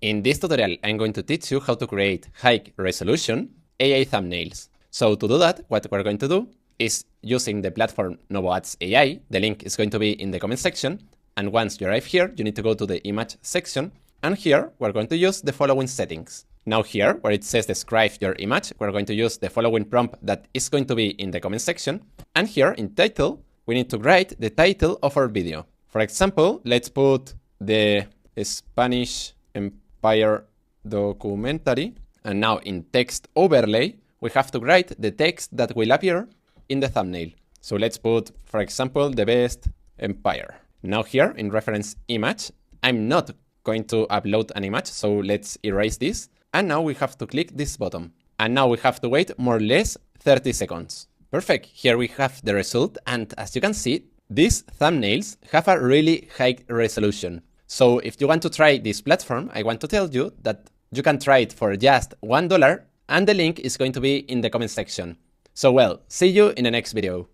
In this tutorial, I'm going to teach you how to create high resolution AI thumbnails. So to do that, what we're going to do is using the platform novoads AI. The link is going to be in the comment section. And once you arrive here, you need to go to the image section. And here, we're going to use the following settings. Now here, where it says describe your image, we're going to use the following prompt that is going to be in the comment section. And here in title, we need to write the title of our video. For example, let's put the Spanish Empire documentary. And now in text overlay, we have to write the text that will appear in the thumbnail. So let's put, for example, the best empire. Now here in reference image, I'm not going to upload an image, so let's erase this. And now we have to click this button. And now we have to wait more or less 30 seconds. Perfect, here we have the result. And as you can see, these thumbnails have a really high resolution. So if you want to try this platform, I want to tell you that you can try it for just $1, and the link is going to be in the comment section. So well, see you in the next video.